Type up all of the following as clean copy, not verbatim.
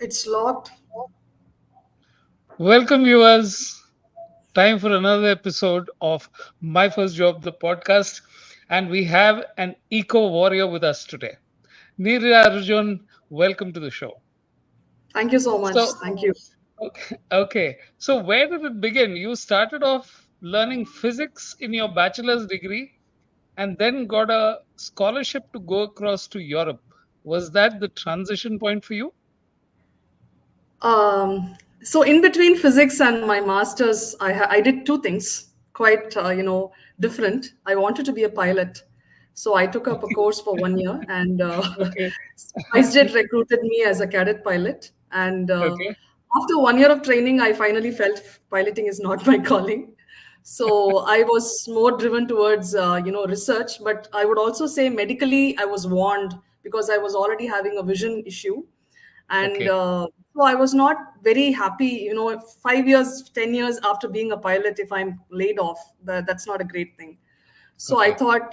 It's locked. Welcome, viewers. Time for another episode of My First Job, the podcast. And we have an eco warrior with us today. Neeraja Arjun, welcome to the show. Thank you so much. So, Thank you. okay. So, where did it begin? You started off learning physics in your bachelor's degree and then got a scholarship to go across to Europe. Was that the transition point for you? So in between physics and my masters, I did two things quite different. I wanted to be a pilot, so I took up a course for 1 year, and Okay. SpiceJet recruited me as a cadet pilot. And Okay. after 1 year of training, I finally felt piloting is not my calling. So I was more driven towards research, but I would also say medically I was warned because I was already having a vision issue, and Okay. so I was not very happy. 5 years, 10 years after being a pilot, if I'm laid off, that's not a great thing. So I Okay. thought,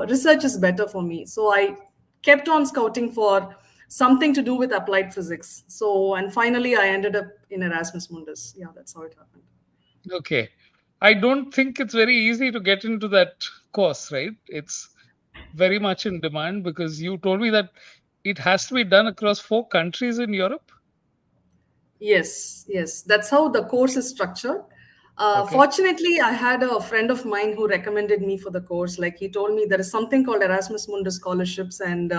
research is better for me. So I kept on scouting for something to do with applied physics. So, and finally, I ended up in Erasmus Mundus. Yeah, that's how it happened. Okay. I don't think it's very easy to get into that course, right? It's very much in demand because you told me that it has to be done across 4 countries in Europe. Yes, yes, that's how the course is structured. Okay. Fortunately, I had a friend of mine who recommended me for the course. Like he told me there is something called Erasmus Mundus scholarships, and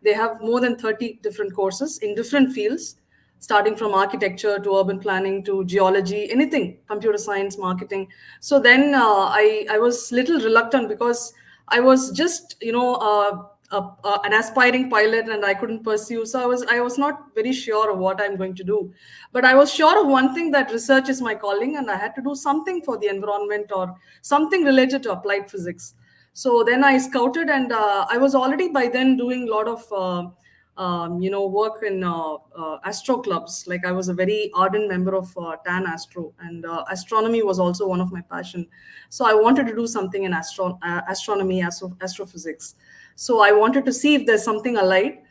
they have more than 30 different courses in different fields, starting from architecture to urban planning to geology, anything, computer science, marketing. So then I was little reluctant because I was just an aspiring pilot and I couldn't pursue. So I was not very sure of what I'm going to do, but I was sure of one thing, that research is my calling, and I had to do something for the environment or something related to applied physics. So then I scouted, and I was already by then doing a lot of work in astro clubs. Like I was a very ardent member of TAN Astro, and astronomy was also one of my passion. So I wanted to do something in astronomy, astrophysics. So I wanted to see if there's something allied.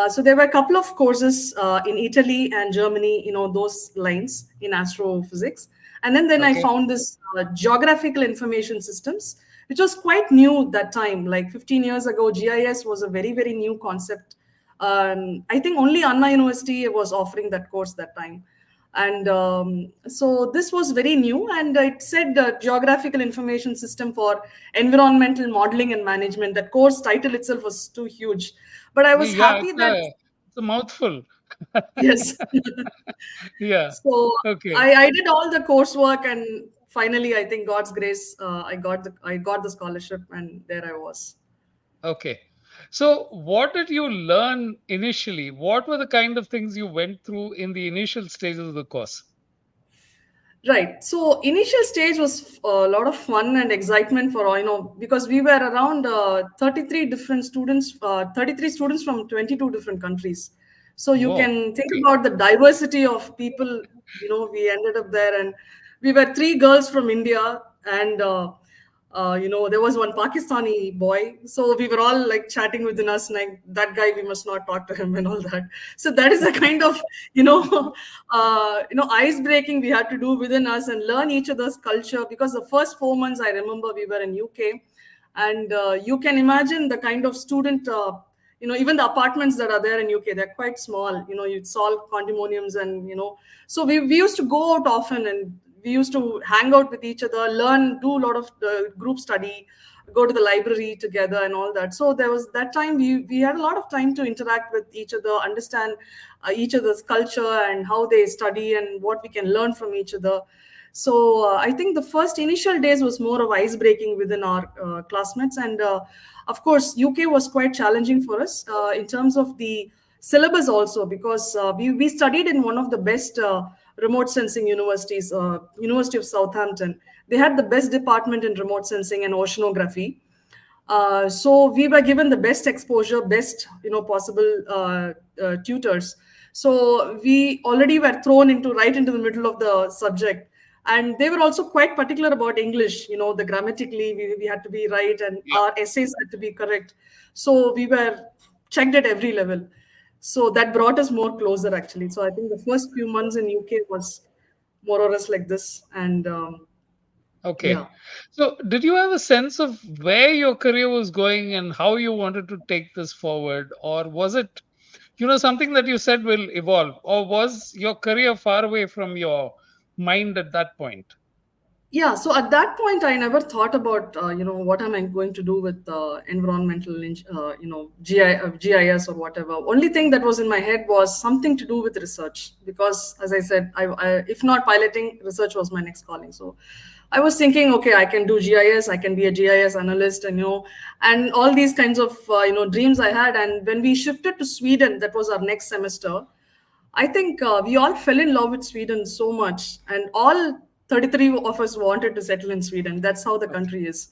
So there were a couple of courses in Italy and Germany, those lines in astrophysics. And then I Okay. found this geographical information systems, which was quite new that time. Like 15 years ago, GIS was a very, very new concept. I think only Anna University was offering that course that time. And so this was very new, and it said Geographical Information System for Environmental Modeling and Management. That course title itself was too huge, but I was Yeah, happy it's that a mouthful. yes. Yeah. So Okay. I did all the coursework, and finally, I think God's grace, I got the scholarship, and there I was. Okay. So, what did you learn initially? What were the kind of things you went through in the initial stages of the course? Right. So initial stage was a lot of fun and excitement for because we were around 33 different students, 33 students from 22 different countries. So you Whoa. can think Okay. about the diversity of people. We ended up there, and we were three girls from India, and there was one Pakistani boy. So we were all like chatting within us, like that guy, we must not talk to him and all that. So that is a kind of you know ice breaking we had to do within us and learn each other's culture, because the first 4 months I remember we were in UK, and you can imagine the kind of student, even the apartments that are there in UK, they're quite small. It's all condominiums, and so we used to go out often, and we used to hang out with each other, learn, do a lot of group study, go to the library together and all that. So there was that time we had a lot of time to interact with each other, understand each other's culture and how they study and what we can learn from each other. So I think the first initial days was more of ice breaking within our classmates, and of course UK was quite challenging for us in terms of the syllabus also, because we studied in one of the best remote sensing universities, University of Southampton. They had the best department in remote sensing and oceanography. So we were given the best exposure, best possible tutors. So we already were thrown into right into the middle of the subject, and they were also quite particular about English. The grammatically we had to be right, and Yeah. our essays had to be correct. So we were checked at every level. So that brought us more closer, actually. So I think the first few months in UK was more or less like this, and Okay. yeah. So, did you have a sense of where your career was going and how you wanted to take this forward? Or was it, something that you said will evolve? Or was your career far away from your mind at that point? Yeah, so at that point, I never thought about, what am I going to do with environmental, GIS or whatever. Only thing that was in my head was something to do with research, because, as I said, if not piloting, research was my next calling. So I was thinking, okay, I can do GIS, I can be a GIS analyst, and all these kinds of, dreams I had. And when we shifted to Sweden, that was our next semester. I think we all fell in love with Sweden so much, and all 33 of us wanted to settle in Sweden. That's how the country is.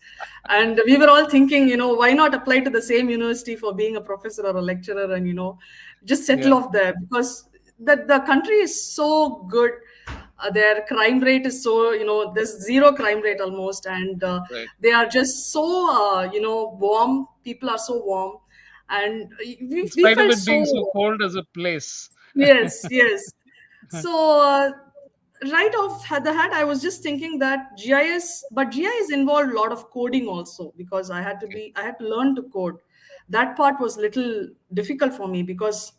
And we were all thinking, why not apply to the same university for being a professor or a lecturer, and, just settle Yeah, off there, because the country is so good. Their crime rate is so, there's zero crime rate almost. And right. they are just so, warm. People are so warm. And In we spite of felt it being so so. cold as a place. Yes, yes. So right off the hat, I was just thinking that GIS, but GIS involved a lot of coding also, because Okay, I had to learn to code. That part was little difficult for me, because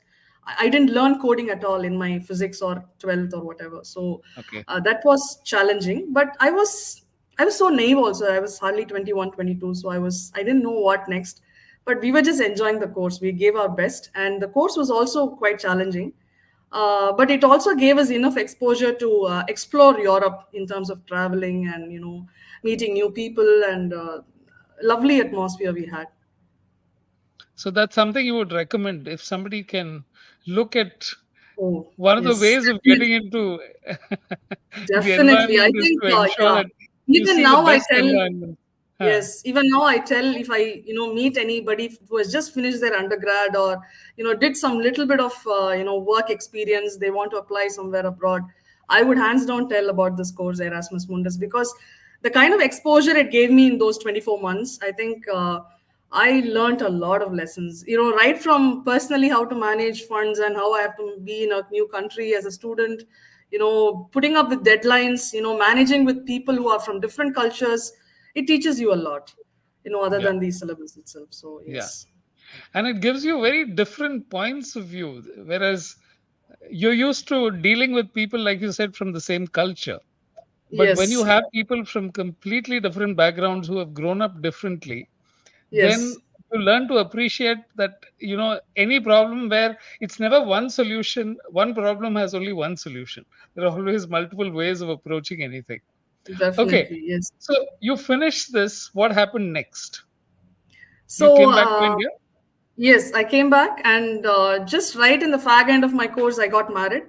I didn't learn coding at all in my physics or 12th or whatever. So okay. that was challenging. But I was so naive also. I was hardly 21, 22. So I didn't know what next. But we were just enjoying the course. We gave our best, and the course was also quite challenging. But it also gave us enough exposure to explore Europe in terms of traveling and, meeting new people, and lovely atmosphere we had. So that's something you would recommend if somebody can look at Oh, one of the yes, ways of getting definitely. into the Definitely. I environment is think, to ensure yeah. that you Even see the now, I best tell, environment. Huh. yes, even now I tell, if I, meet anybody who has just finished their undergrad, or, did some little bit of, work experience, they want to apply somewhere abroad, I would hands down tell about this course, Erasmus Mundus, because the kind of exposure it gave me in those 24 months, I think I learned a lot of lessons, right from personally how to manage funds, and how I have to be in a new country as a student, putting up with deadlines, managing with people who are from different cultures. It teaches you a lot, other Yeah, than the syllabus itself. So yeah. yes. And it gives you very different points of view. Whereas you're used to dealing with people, like you said, from the same culture. But when you Yes. have people from completely different backgrounds who have grown up differently, then Yes. you learn to appreciate that, any problem where it's never one solution, one problem has only one solution. There are always multiple ways of approaching anything. Okay. Definitely. Yes. So you finished this. What happened next? You So came back to India? yes, I came back, and just right in the fag end of my course, I got married.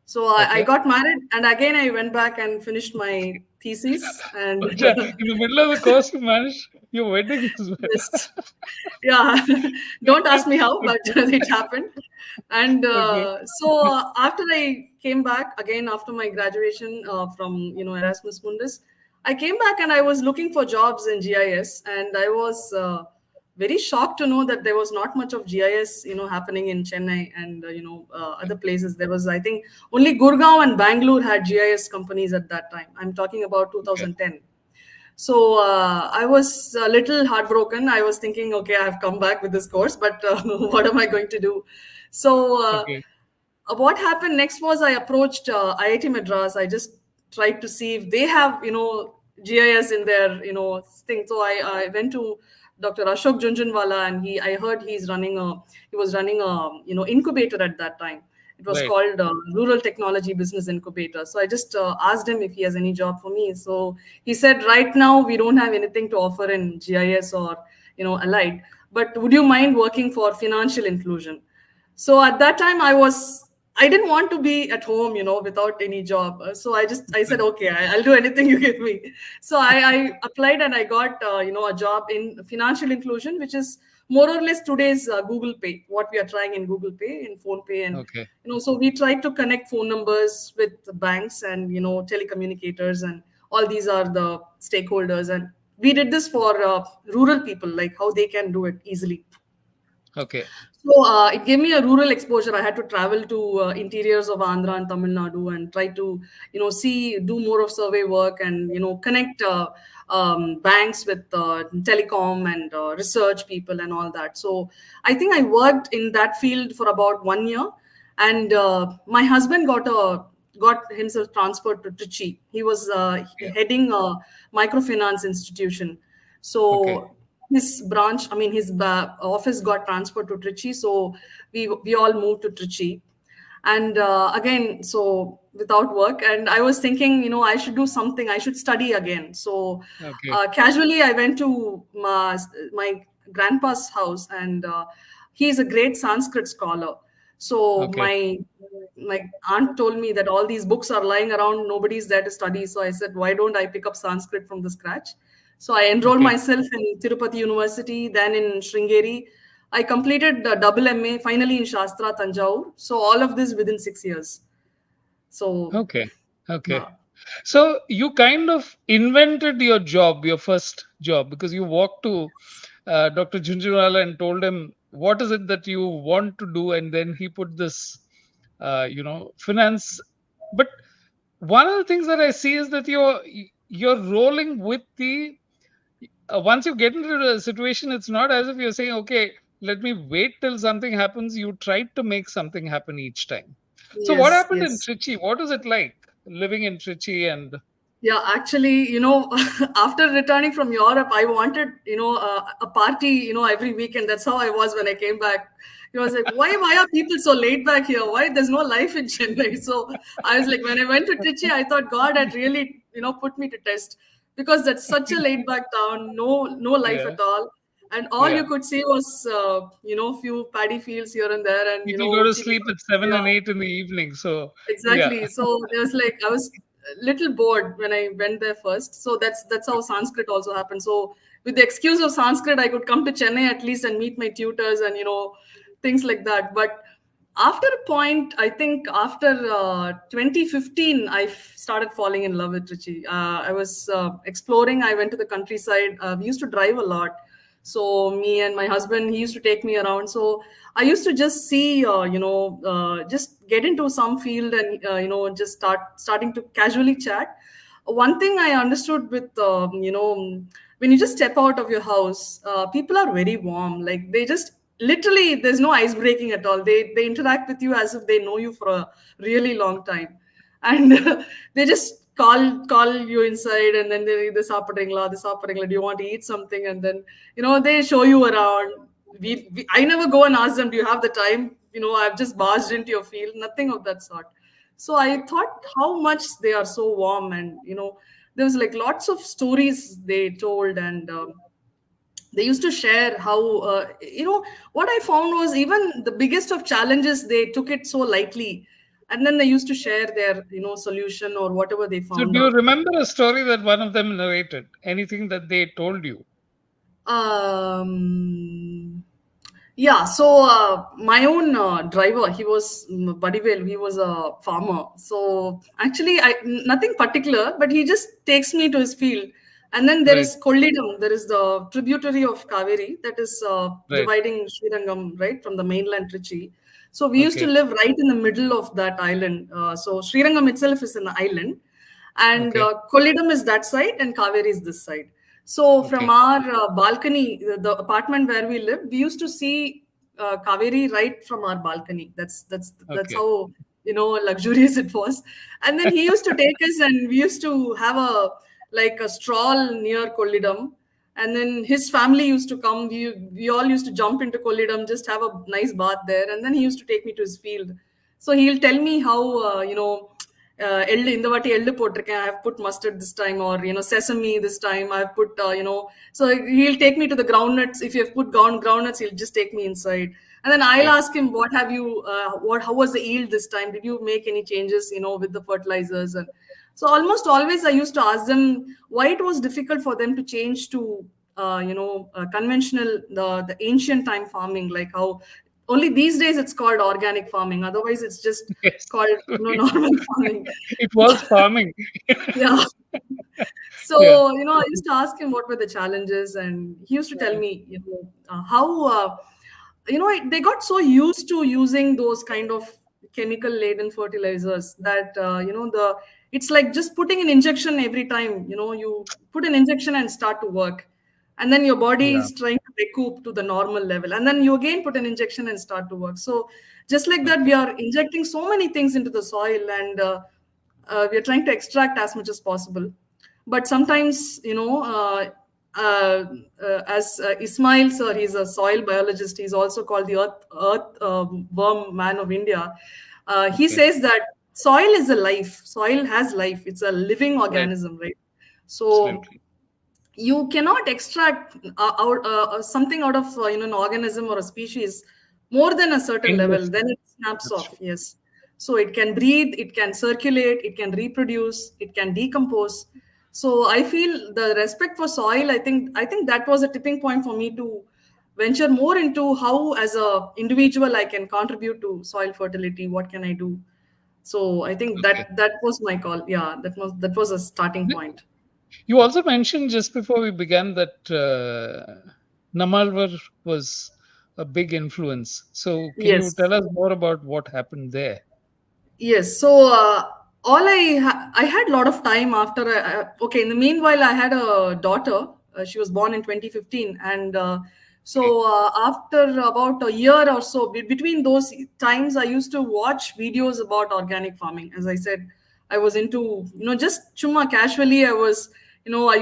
So I Okay. got married, and again I went back and finished my thesis. And But in the middle of the course, you managed your wedding as well. yes, yeah. Don't ask me how, but it happened. And Okay. so after I came back again after my graduation from, Erasmus Mundus, I came back and I was looking for jobs in GIS, and I was very shocked to know that there was not much of GIS, happening in Chennai, and other places. There was, I think, only Gurgaon and Bangalore had GIS companies at that time. I'm talking about Okay. 2010. So I was a little heartbroken. I was thinking, okay, I have come back with this course, but what am I going to do? So Okay. what happened next was I approached IIT Madras. I just tried to see if they have, GIS in their, thing. So I went to Dr. Ashok Junjunwala, and I heard he was running a, incubator at that time. It was Right. called Rural Technology Business Incubator. So I just asked him if he has any job for me. So he said, right now we don't have anything to offer in GIS or, allied, but would you mind working for financial inclusion? So at that time I didn't want to be at home, without any job. So I said, okay, I'll do anything you give me. So I applied, and I got a job in financial inclusion, which is more or less today's Google Pay, what we are trying in Google Pay, in Phone Pay. And Okay. so we tried to connect phone numbers with the banks and, telecommunicators, and all these are the stakeholders. And we did this for rural people, like how they can do it easily. Okay. So it gave me a rural exposure. I had to travel to interiors of Andhra and Tamil Nadu and try to, see, do more of survey work and, connect banks with telecom and research people and all that. So I think I worked in that field for about 1 year, and my husband got himself transferred to Trichy. He was Yeah. heading a microfinance institution. Okay. So his branch, I mean, his office got transferred to Trichy. So we all moved to Trichy. And again, so without work, and I was thinking, I should do something. I should study again. So Okay. casually, I went to my grandpa's house, and he's a great Sanskrit scholar. So Okay. my aunt told me that all these books are lying around, nobody's there to study. So I said, why don't I pick up Sanskrit from the scratch? So I enrolled Okay. myself in Tirupati University, then in Sringeri. I completed the double MA, finally in Shastra, Tanjore. So all of this within 6 years. So, Okay. Okay. uh, So you kind of invented your job, your first job, because you walked to Dr. Junjunwala and told him what is it that you want to do, and then he put this, finance. But one of the things that I see is that you're rolling with the. Once you get into the situation, it's not as if you're saying, "Okay, let me wait till something happens." You tried to make something happen each time. So what yes, happened in yes. Trichy? What is it like living in Trichy and Yeah, actually, after returning from Europe, I wanted, a party, every weekend. That's how I was when I came back. I was like, why are people so laid back here? Why there's no life in Chennai? So I was like, when I went to Trichy, I thought God had really, put me to test, because that's such a laid back town, no life yeah, at all. And all you yeah. could see was, few paddy fields here and there, and, People go to cheap, sleep at 7 yeah. and 8 in the evening. So, yeah. Exactly. So there was like I was a little bored when I went there first. So that's how Sanskrit also happened. So with the excuse of Sanskrit, I could come to Chennai at least and meet my tutors and things like that. But after a point, I think after 2015, I started falling in love with Trichy. I was exploring. I went to the countryside. We used to drive a lot. So me and my husband, he used to take me around. So I used to just see, just get into some field and just starting to casually chat. One thing I understood with when you just step out of your house, people are very warm. Like they just literally, there's no ice breaking at all. They interact with you as if they know you for a really long time, and they just call you inside, and then they this this. Do you want to eat something? And then they show you around. I never go and ask them, do you have the time? I've just barged into your field. Nothing of that sort. So I thought how much they are so warm, and there was like lots of stories they told, and they used to share how what I found was even the biggest of challenges, they took it so lightly, and then they used to share their solution or whatever they So, found do you out. remember a story that one of them narrated? Anything that they told you? um Yeah, so my own driver, he was Buddyvale, he was a farmer. So actually, nothing particular, but he just takes me to his field. And then there Right, is Kollidam, there is the tributary of Kaveri that is right. dividing Srirangam, right, from the mainland Trichy. So we used to Okay, live right in the middle of that island. So Srirangam itself is an island, and okay, Kollidam is that side, and Kaveri is this side. So from okay, our balcony, the apartment where we live, we used to see Kaveri right from our balcony. That's okay. how luxurious it was. And then he used to take us, and we used to have a stroll near Kollidam. And then his family used to come. We all used to jump into Kollidam, just have a nice bath there. And then he used to take me to his field. So he'll tell me how எள்ளு இந்த வாட்டி எள்ளு போட்டிருக்கேன், I have put mustard this time, or sesame this time I've put so he'll take me to the groundnuts. If you have put groundnuts, he'll just take me inside, and then I'll Okay. ask him, what have you how was the yield this time, did you make any changes with the fertilizers? And so almost always I used to ask them why it was difficult for them to change to conventional, the ancient time farming, like how only these days it's called organic farming, otherwise it's just Yes. called Right. normal farming. It was farming. Yeah. Yeah. So, I used to ask him what were the challenges, and he used to tell me, how. they got so used to using those kind of chemical laden fertilizers that it's like just putting an injection every time. You put an injection and start to work, and then your body Yeah. is trying to recoup to the normal level, and then you again put an injection and start to work. So just like that, we Okay. are injecting so many things into the soil, and we are trying to extract as much as possible. But sometimes, uh, as Ismail sir, he's a soil biologist. He's also called the earth worm man of India. He Okay. says that soil is a life. Soil has life. It's a living Right. organism, right? So Absolutely. you cannot extract something out of an organism or a species more than a certain level, Endlessly. then it snaps That's off. true. Yes. So it can breathe, it can circulate, it can reproduce, it can decompose. So I feel the respect for soil, I think that was a tipping point for me to venture more into how as a individual I can contribute to soil fertility. What can I do? So I think Okay. that was my call. Yeah, that was a starting point. You also mentioned just before we began that Namalvar was a big influence. So, can you Yes. tell us more about what happened there? Yes. So I had a lot of time after. Okay. In the meanwhile, I had a daughter. She was born in 2015, and Okay. after about a year or so, between those times, I used to watch videos about organic farming. As I said, I was into just chumma casually. I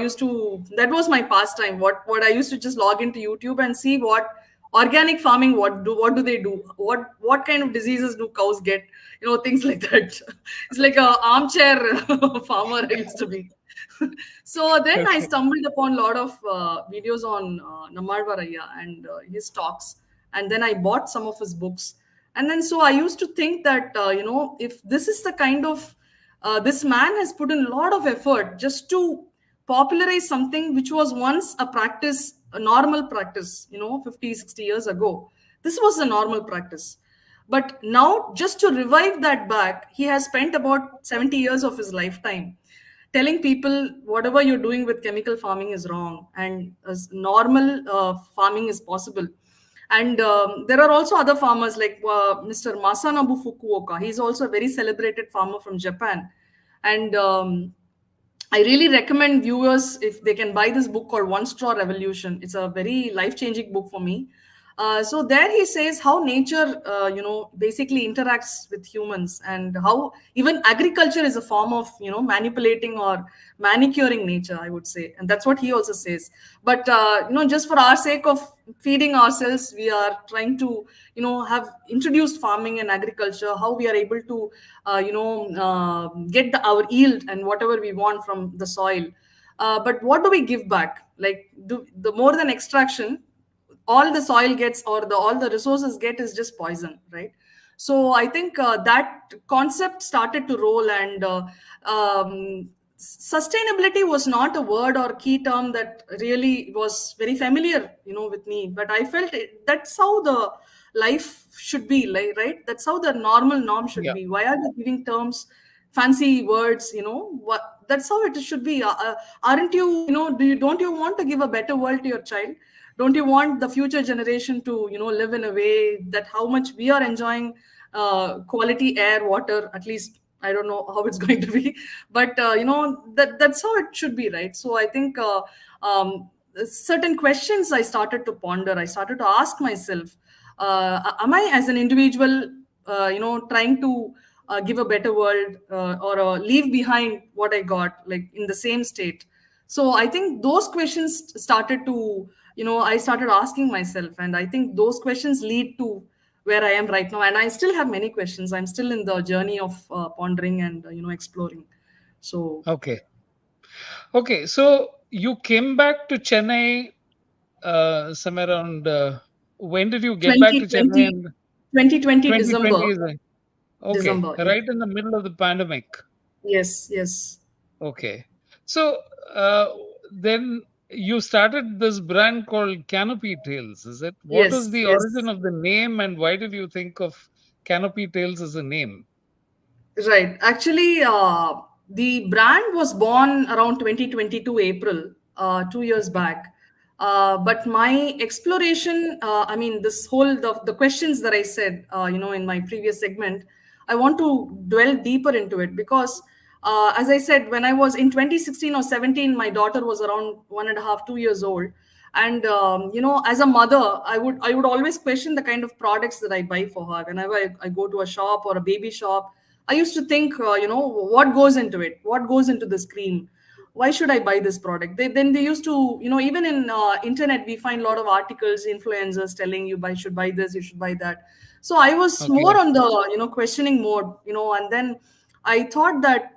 used to. That was my pastime. What I used to just log into YouTube and see what organic farming, what do they do, what kind of diseases do cows get, things like that. It's like a armchair farmer I used to be. So then I Okay. stumbled upon a lot of videos on Namarvaraya and his talks, and then I bought some of his books. And then so I used to think that if this is the kind of this man has put in a lot of effort just to popularize something which was once a practice, a normal practice, 50, 60 years ago. This was a normal practice. But now, just to revive that back, he has spent about 70 years of his lifetime telling people whatever you're doing with chemical farming is wrong, and as normal farming is possible. And there are also other farmers like Mr. Masanobu Fukuoka. He's also a very celebrated farmer from Japan. And I really recommend viewers if they can buy this book called One Straw Revolution. It's a very life changing book for me. So there he says how nature, basically interacts with humans, and how even agriculture is a form of, manipulating or manicuring nature, I would say. And that's what he also says. But, just for our sake of feeding ourselves, we are trying to, have introduced farming and agriculture, how we are able to, get our yield and whatever we want from the soil. But what do we give back? Like, the more than extraction, all the soil gets, or the all the resources get, is just poison, right? So I think that concept started to roll, and sustainability was not a word or key term that really was very familiar, with me. But I felt that's how the life should be, like, right? That's how the normal norm should Yeah. be. Why are they giving terms, fancy words? What, that's how it should be. Aren't you, don't you want to give a better world to your child? Don't you want the future generation to, live in a way that how much we are enjoying quality air, water? At least I don't know how it's going to be, but that's how it should be, right? So I think um, certain questions I started to ponder, I started to ask myself, am I as an individual trying to give a better world, or leave behind what I got, like in the same state? So I think those questions started to, I started asking myself, and I think those questions lead to where I am right now. And I still have many questions. I'm still in the journey of pondering and exploring. So Okay. Okay. So, you came back to Chennai somewhere around. When did you get back to Chennai? 2020, In 2020 2020 December. is okay. December, yes. Right in the middle of the pandemic. Yes, yes. Okay. So, uh, then you started this brand called Canopy Tales, is it? What was Yes, the origin yes. of the name, and why did you think of Canopy Tales as a name? Right. Actually, the brand was born around 2022 April, 2 years back. But my exploration, I mean, this whole the questions that I said, in my previous segment, I want to dwell deeper into it because, as I said, when I was in 2016 or 17, my daughter was around 1.5, 2 years old, and as a mother, I would always question the kind of products that I buy for her. Whenever I go to a shop or a baby shop, I used to think, what goes into it, what goes into this cream, why should I buy this product? Then they used to, even in internet, we find a lot of articles, influencers telling you buy should buy this, you should buy that. So I was more Okay. on the questioning mode, and then I thought that,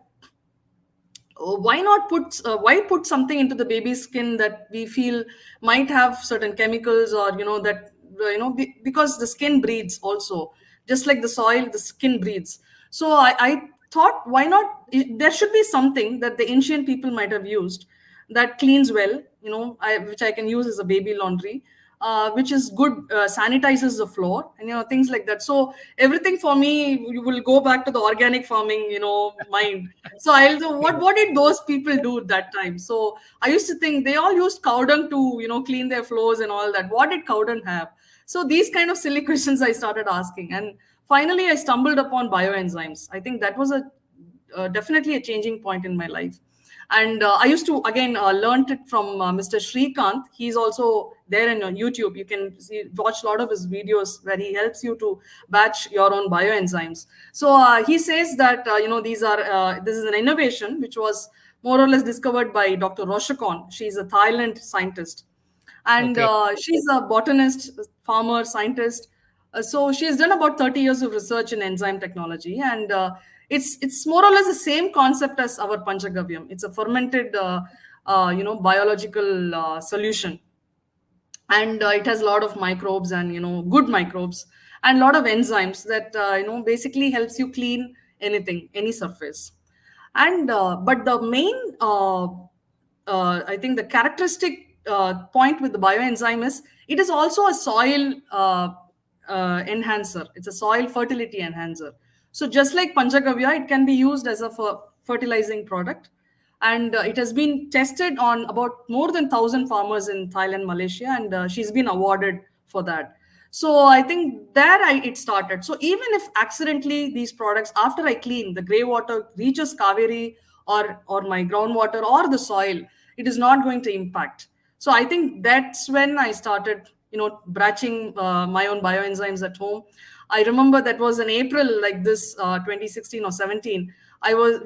why put something into the baby's skin that we feel might have certain chemicals, or that because the skin breathes also, just like the soil, the skin breathes. So I thought, why not, there should be something that the ancient people might have used that cleans well, which I can use as a baby laundry, which is good, sanitizes the floor, and things like that. So everything for me will go back to the organic farming, mind. So I'll do, what did those people do at that time? So I used to think they all used cow dung to clean their floors and all that. What did cow dung have? So these kind of silly questions I started asking, and finally I stumbled upon bioenzymes. I think that was definitely a changing point in my life. And I used to again learned it from Mr. Shrikant. He's also there in YouTube. You can watch a lot of his videos where he helps you to batch your own bioenzymes. So he says that this is an innovation which was more or less discovered by Dr. Roshakon. She's a Thailand scientist, and Okay. she's a botanist, farmer, scientist. So she has done about 30 years of research in enzyme technology, and it's more or less the same concept as our panchagavyam. It's a fermented, biological solution, and it has a lot of microbes, and good microbes, and a lot of enzymes that basically helps you clean anything, any surface. And but the main I think the characteristic point with the bioenzyme is it is also a soil enhancer. It's a soil fertility enhancer. So just like panchagavya, it can be used as a fertilizing product, and it has been tested on about more than 1,000 farmers in Thailand, Malaysia, and she's been awarded for that. So I think there it started. So even if accidentally these products, after I clean, the gray water reaches Kaveri, or my groundwater or the soil, it is not going to impact. So I think that's when I started, batching my own bioenzymes at home. I remember that was in April, like this, 2016 or 17.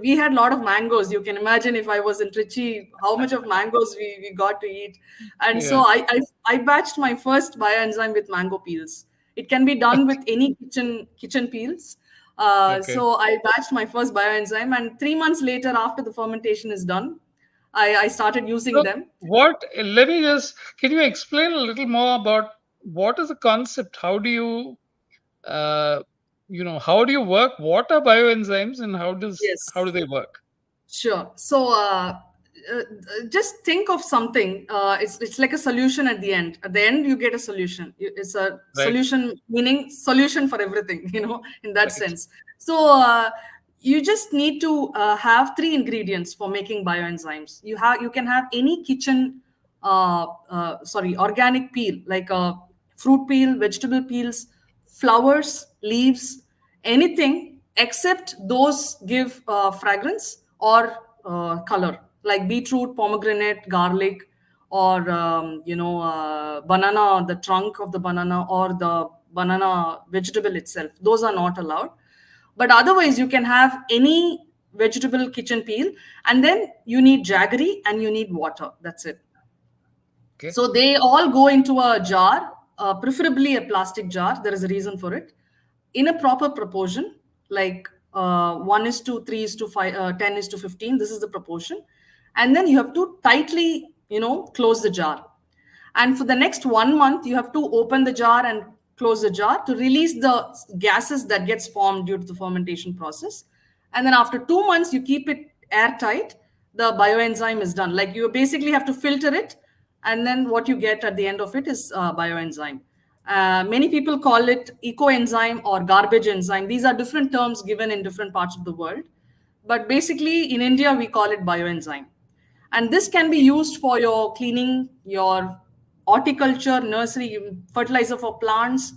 We had a lot of mangoes. You can imagine, if I was in Trichy, how much of mangoes we got to eat. And so Yeah. I batched my first bioenzyme with mango peels. It can be done with any kitchen peels. Okay. So I batched my first bioenzyme, and 3 months later, after the fermentation is done, I started using So them. what, let me just, can you explain a little more about what is the concept? How do you, uh, how do you work? What are bioenzymes and how do Yes. they work? Sure. So uh, just think of something. It's like a solution at the end. At the end, you get a solution. It's a Right. solution, meaning solution for everything. In that Right. sense. So you just need to have three ingredients for making bioenzymes. You can have any kitchen, organic peel, like a fruit peel, vegetable peels, flowers, leaves, anything except those give fragrance or color, like beetroot, pomegranate, garlic, or banana, the trunk of the banana, or the banana vegetable itself. Those are not allowed. But otherwise, you can have any vegetable kitchen peel, and then you need jaggery and you need water. That's it. Okay. So they all go into a jar, preferably a plastic jar. There is a reason for it, in a proper proportion, like 1 is to 3 is to 5, 10 is to 15. This is the proportion. And then you have to tightly, close the jar. And for the next 1 month, you have to open the jar and close the jar to release the gases that gets formed due to the fermentation process. And then after 2 months, you keep it airtight. The bioenzyme is done. Like, you basically have to filter it, and then what you get at the end of it is bioenzyme. Many people call it ecoenzyme or garbage enzyme. These are different terms given in different parts of the world, but basically in India we call it bioenzyme. And this can be used for your cleaning your horticulture, nursery, fertilizer for plants,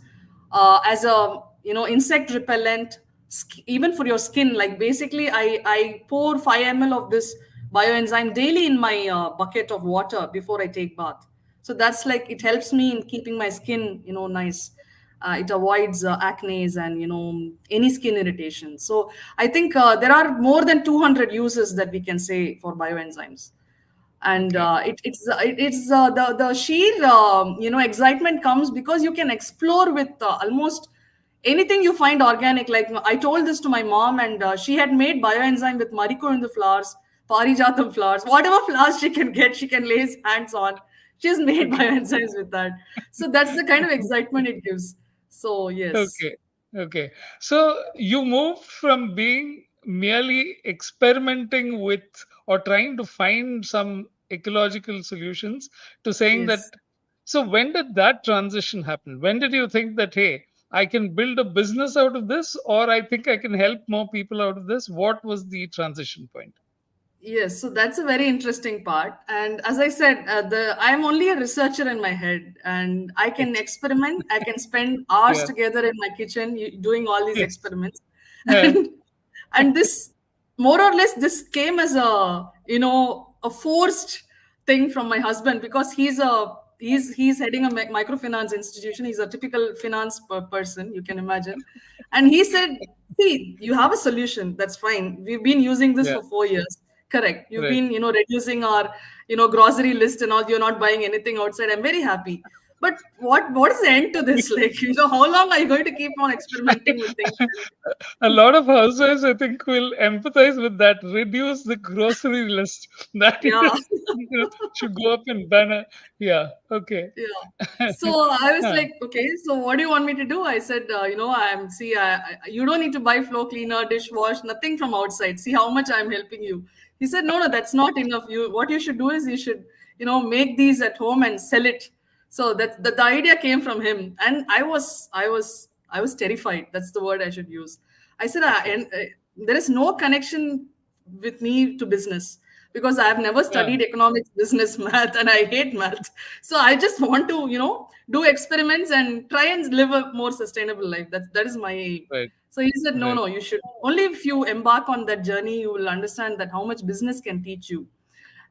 as a insect repellent, even for your skin. Like basically, I pour 5 ml of this bioenzyme daily in my bucket of water before I take bath. So that's like it helps me in keeping my skin nice. It avoids acne and any skin irritation. So I think there are more than 200 uses that we can say for bioenzymes. And Okay. the sheer excitement comes because you can explore with almost anything you find organic. Like I told this to my mom, and she had made bioenzyme with marigold flowers, parijatam flowers, whatever flowers she can get, she can lay his hands on. She has made Okay. bioenzymes with that. So that's the kind of excitement it gives. So yes. Okay. Okay. So you moved from being merely experimenting with or trying to find some ecological solutions to saying that. Yes. So when did that transition happen? When did you think that, hey, I can build a business out of this, or I think I can help more people out of this? What was the transition point? Yes, so that's a very interesting part. And as I said, the I'm only a researcher in my head, and I can Yes. experiment. I can spend hours Yeah. together in my kitchen doing all these Yes. experiments, Uh, and this more or less this came as a a forced thing from my husband, because he's heading a microfinance institution. He's a typical finance person, you can imagine. And he said, see, you have a solution, that's fine, we've been using this yeah. for 4 years. Correct. You've Right. been, reducing our, grocery list and all. You're not buying anything outside. I'm very happy. But what is the end to this? Like, how long are you going to keep on experimenting with things? A lot of housewives, I think, will empathize with that. Reduce the grocery list. That Yeah. is, should go up in banner. Yeah. Okay. Yeah. So I was Huh, like, okay, so what do you want me to do? I said, you don't need to buy floor cleaner, dishwash, nothing from outside. See how much I'm helping you. He said, no, that's not enough. What you should do is you should, make these at home and sell it. So the idea came from him, and I was terrified. That's the word I should use. I said, okay. there is no connection with me to business, because I have never Yeah. studied economics, business, math, and I hate math. So I just want to, do experiments and try and live a more sustainable life. That is my aim. Right. So he said, no, Right. no, you should only if you embark on that journey, you will understand that how much business can teach you.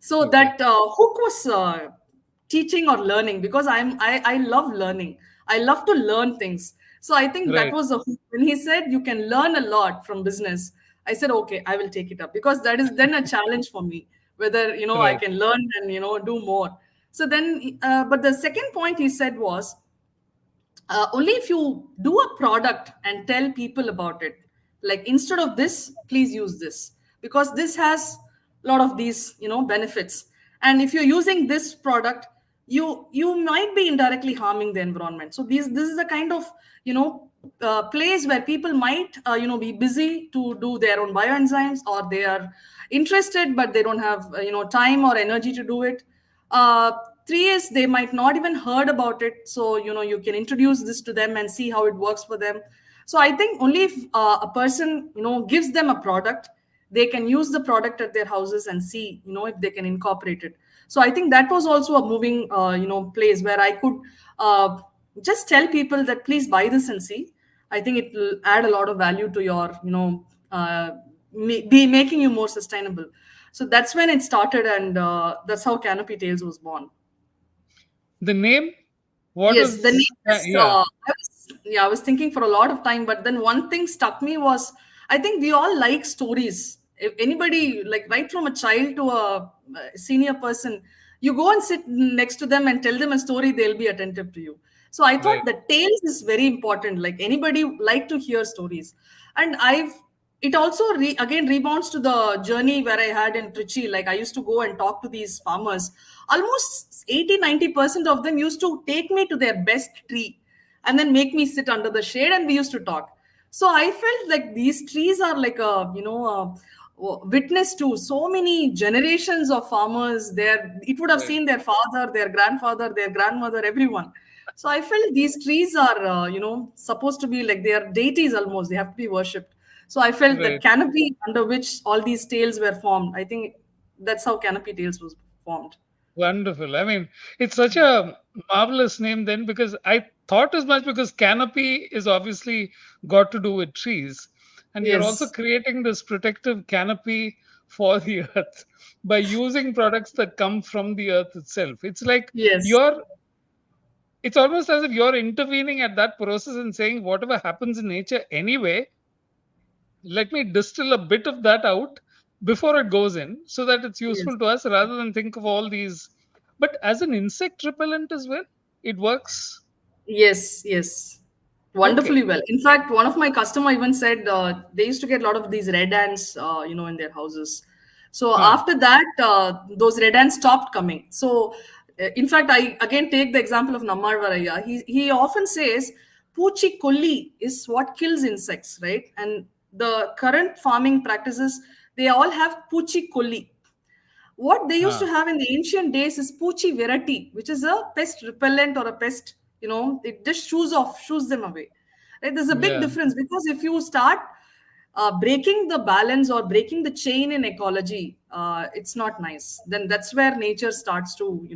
So Okay. that hook was teaching or learning, because I love learning. I love to learn things. So I think that Right. was a hook. When he said you can learn a lot from business, I said, okay, I will take it up, because that is then a challenge for me, whether I Right. can learn and do more. So then, but the second point he said was, only if you do a product and tell people about it, like instead of this, please use this, because this has a lot of these benefits. And if you're using this product, you might be indirectly harming the environment. So this is a kind of place where people might be busy to do their own bioenzymes, or they are interested but they don't have time or energy to do it. uh, Three is they might not even heard about it, so you can introduce this to them and see how it works for them. So I think only if a person gives them a product, they can use the product at their houses and see if they can incorporate it. So I think that was also a moving place where I could uh, just tell people that please buy this and see. I think it will add a lot of value to your be making you more sustainable. So that's when it started, and that's how Canopy Tales was born. The name? What Yes, the was? name is. Yeah. I was thinking for a lot of time, but then one thing stuck me was, I think we all like stories. If anybody, like right from a child to a senior person, you go and sit next to them and tell them a story, they'll be attentive to you. So I Right. thought the tales is very important. Like anybody like to hear stories, and it also again rebounds to the journey where I had in Trichy. Like I used to go and talk to these farmers. Almost 80-90% of them used to take me to their best tree and then make me sit under the shade, and we used to talk. So I felt like these trees are like a witness to so many generations of farmers there. It would have Right. seen their father, their grandfather, their grandmother, everyone. So I felt these trees are supposed to be like they are deities, almost they have to be worshipped. So I felt that Right. canopy under which all these tales were formed, I think that's how Canopy Tales was formed. Wonderful. I mean, it's such a marvelous name then, because I thought as much, because canopy is obviously got to do with trees. And you're also Yes, creating this protective canopy for the earth by using products that come from the earth itself. It's like yes, you're, it's almost as if you're intervening at that process and saying, whatever happens in nature anyway, let me distill a bit of that out before it goes in so that it's yes. useful to us, rather than think of all these. But as an insect repellent as well, it works. Yes, yes. Wonderfully Okay. well. In fact, one of my customer even said they used to get a lot of these red ants, in their houses. So Huh. after that, those red ants stopped coming. So, in fact, I again take the example of Nammar Varaya. He often says, "Poochi kolli is what kills insects," right? And the current farming practices, they all have Poochi kolli. What they used to Huh. have in the ancient days is Poochi verity, which is a pest repellent or a pest, it just shoos them away. Right? There's a big Yeah. difference because if you start breaking the balance or breaking the chain in ecology, it's not nice. Then that's where nature starts to,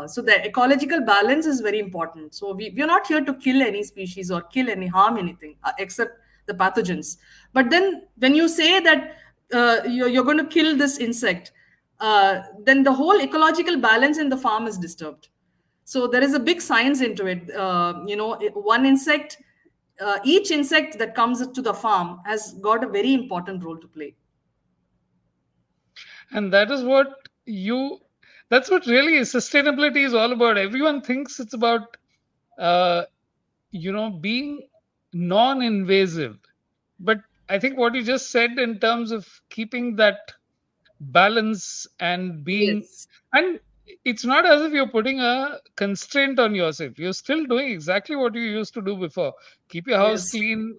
so the ecological balance is very important. So we're not here to kill any species or kill any harm anything except the pathogens. But then when you say that you're going to kill this insect, then the whole ecological balance in the farm is disturbed. So there is a big science into it. One insect, each insect that comes to the farm has got a very important role to play. And that is what you, that's what really sustainability is all about. Everyone thinks it's about uh, being non-invasive, but I think what you just said in terms of keeping that balance and being, Yes, and it's not as if you're putting a constraint on yourself. You're still doing exactly what you used to do before. Keep your house yes, clean,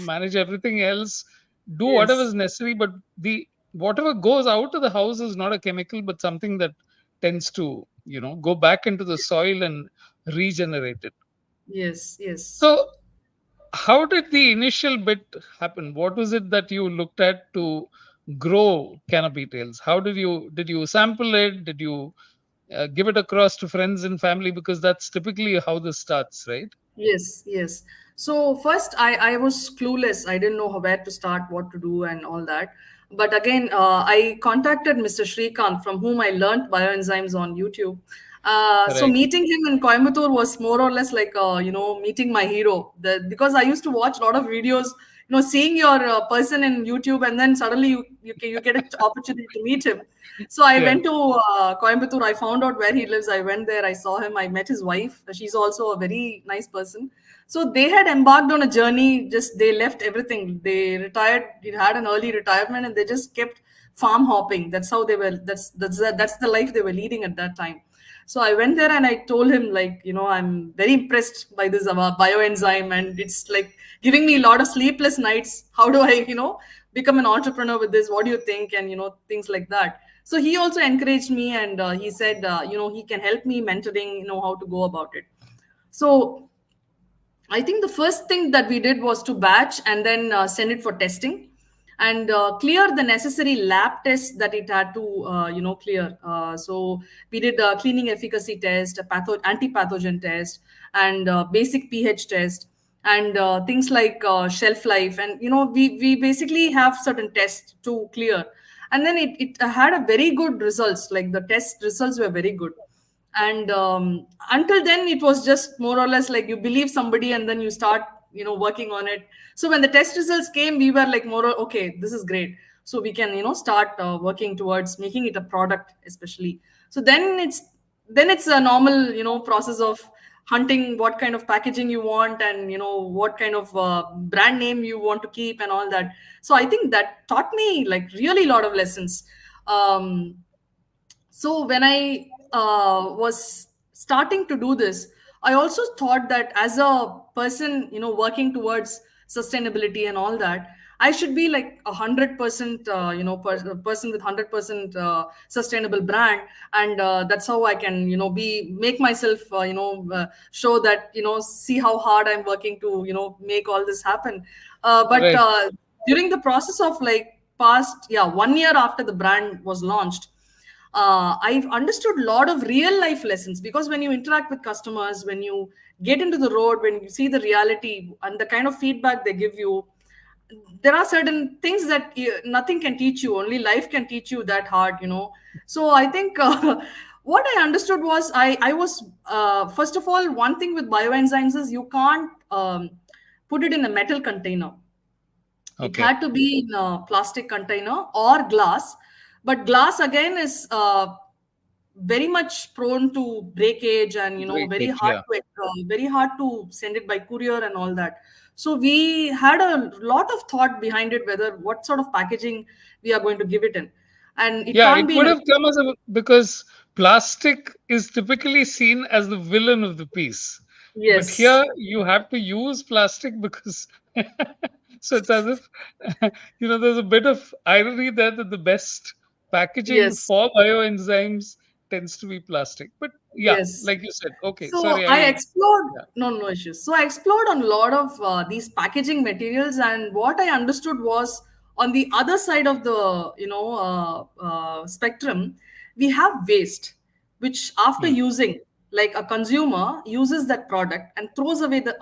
manage everything else, do whatever is yes, necessary, but the whatever goes out of the house is not a chemical, but something that tends to go back into the soil and regenerate it. yes, yes. So how did the initial bit happen? What was it that you looked at to grow Canopy Tales? How did you sample it? Did you give it across to friends and family? Because that's typically how this starts, right? Yes, yes. So first, I was clueless. I didn't know where to start, what to do, and all that. But again, I contacted Mr. Shrikant, from whom I learned bioenzymes on YouTube. So Right. meeting him in Coimbatore was more or less like, meeting my hero. Because I used to watch a lot of videos, seeing your person in YouTube, and then suddenly you get an opportunity to meet him. So I Yeah. went to Coimbatore. I found out where he lives. I went there. I saw him. I met his wife. She's also a very nice person. So they had embarked on a journey. Just they left everything. They retired. They had an early retirement, and they just kept farm hopping. That's how they were. That's the life they were leading at that time. So I went there and I told him, like, I'm very impressed by this bioenzyme, and it's like giving me a lot of sleepless nights. How do I, become an entrepreneur with this? What do you think? And things like that. So he also encouraged me, and he said, he can help me mentoring, how to go about it. So I think the first thing that we did was to batch and then send it for testing and clear the necessary lab tests that it had to, clear. So we did a cleaning efficacy test, a anti-pathogen test, and basic pH test, and things like shelf life. And, we basically have certain tests to clear. And then it had a very good results. Like the test results were very good. And until then it was just more or less like you believe somebody and then you start working on it. So when the test results came, we were like more okay, this is great. So we can start working towards making it a product especially. So then it's a normal process of hunting what kind of packaging you want, and what kind of brand name you want to keep and all that. So I think that taught me like really a lot of lessons. So when I was starting to do this, I also thought that as a person working towards sustainability and all that, I should be like 100% person with 100% sustainable brand. And that's how I can be make myself show that see how hard I'm working to make all this happen. But Right. during the process of like past 1 year after the brand was launched, I've understood a lot of real life lessons, because when you interact with customers, when you get into the road, when you see the reality and the kind of feedback they give you, there are certain things that nothing can teach you, only life can teach you that hard. So I think what I understood was, I was first of all, one thing with bioenzymes is you can't put it in a metal container. It Okay. had to be in a plastic container or glass, but glass again is very much prone to breakage, and very Breakage. hard Yeah. to very hard to send it by courier and all that. So we had a lot of thought behind it, whether what sort of packaging we are going to give it in, and it Yeah, can't it be in would a. have come as a because plastic is typically seen as the villain of the piece. But Yes, here you have to use plastic because so it's as if there's a bit of irony there that the best packaging yes, for bioenzymes tends to be plastic. But yeah, yes. like you said, okay, So sorry, I I explored, yeah, no, no issues. So I explored on a lot of these packaging materials, and what I understood was, on the other side of the spectrum, we have waste, which after hmm, using, like a consumer uses that product and throws away the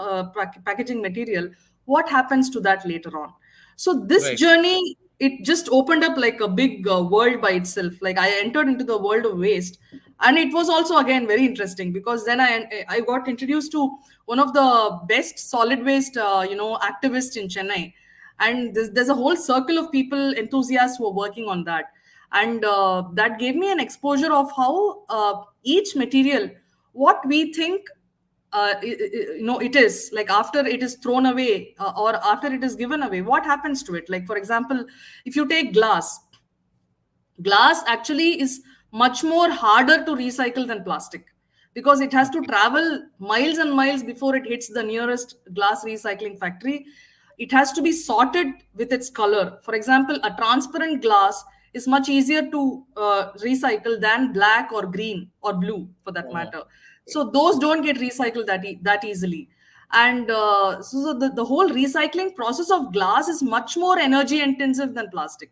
packaging material. What happens to that later on? So this right, journey, it just opened up like a big world by itself. Like I entered into the world of waste, and it was also again very interesting, because then I got introduced to one of the best solid waste activists in Chennai, and there's a whole circle of people, enthusiasts, who are working on that, and that gave me an exposure of how each material, what we think it is like, after it is thrown away, or after it is given away, what happens to it. Like for example, if you take glass actually is much more harder to recycle than plastic, because it has to okay, travel miles and miles before it hits the nearest glass recycling factory. It has to be sorted with its color. For example, a transparent glass is much easier to recycle than black or green or blue, for that oh, matter. okay, So those don't get recycled that easily. And so the whole recycling process of glass is much more energy intensive than plastic.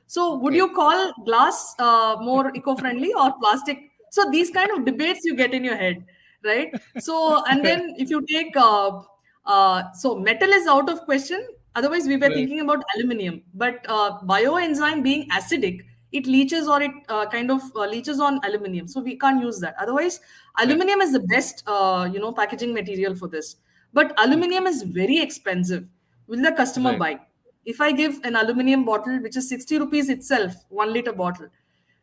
So, would okay, you call glass more eco-friendly or plastic? So, these kind of debates you get in your head, right? So, and right, then if you take, so metal is out of question. Otherwise, we were right, thinking about aluminum. But bioenzyme being acidic, it leaches, or it kind of leaches on aluminum. So, we can't use that. Otherwise, right, aluminum is the best, packaging material for this. But okay, aluminum is very expensive. Will the customer right, buy? If I give an aluminum bottle, which is 60 rupees itself, 1 liter bottle,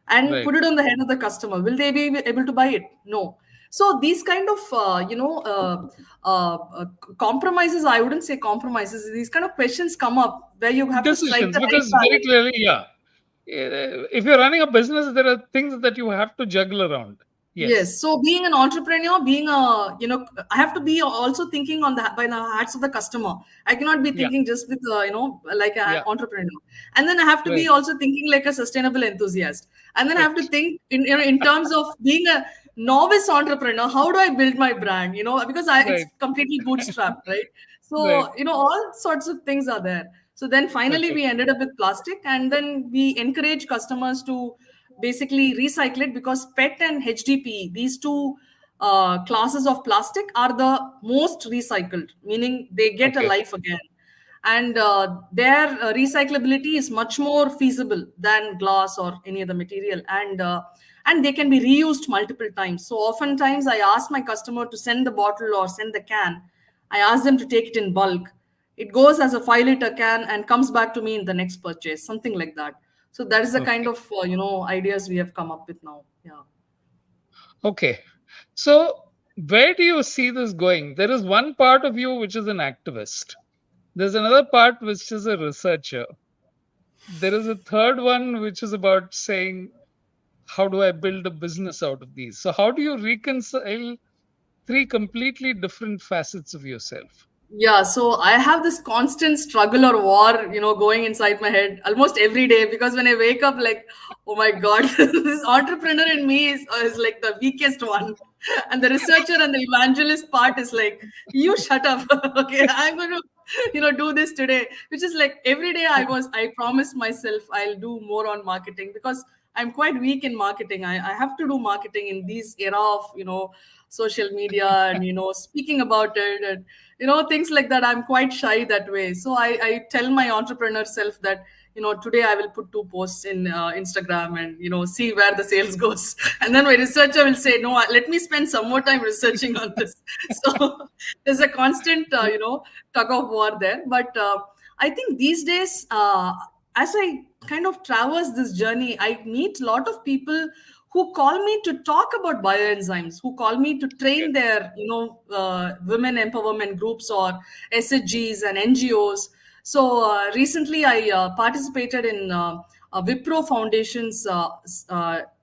and right. put it on the head of the customer, will they be able to buy it? No. So these kind of, compromises, I wouldn't say compromises, these kind of questions come up where you have to strike Decisions, the right because very balance. clearly, yeah, if you're running a business, there are things that you have to juggle around. Yes. Yes. So being an entrepreneur, I have to be also thinking on the by the hats of the customer. I cannot be Yeah. thinking just with like an Yeah. entrepreneur, and then I have to be Right. also thinking like a sustainable enthusiast, and then I have to Correct. think in terms of being a novice entrepreneur. How do I build my brand? Because it's Right. completely bootstrapped, right? Right. So all sorts of things are there. So then finally Okay. we ended up with plastic, and then we encourage customers to basically recycle it, because PET and HDPE, these two classes of plastic, are the most recycled, meaning they get a Okay. life again. And their recyclability is much more feasible than glass or any other material. And they can be reused multiple times. So oftentimes I ask my customer to send the bottle or send the can. I ask them to take it in bulk. It goes as a 5 liter can and comes back to me in the next purchase, something like that. So that is the kind Okay. of ideas we have come up with now. Yeah. Okay. So, where do you see this going? There is one part of you which is an activist. There's another part which is a researcher. There is a third one which is about saying, how do I build a business out of these? So, how do you reconcile three completely different facets of yourself? Yeah, so I have this constant struggle or war, going inside my head almost every day, because when I wake up, like, oh my God, this entrepreneur in me is like the weakest one. And the researcher and the evangelist part is like, you shut up. Okay, I'm going to, do this today, which is like every day I promise myself I'll do more on marketing, because I'm quite weak in marketing. I have to do marketing in these era of, social media and, speaking about it and, things like that. I'm quite shy that way. So I tell my entrepreneur self that, today I will put 2 posts in Instagram and, see where the sales goes. And then my researcher will say, no, let me spend some more time researching on this. So there's a constant, tug of war there. But I think these days, as I kind of traverse this journey, I meet a lot of people who call me to talk about bioenzymes, who call me to Yeah. train their, women empowerment groups or SHGs and NGOs. So recently, I participated in Wipro Foundation's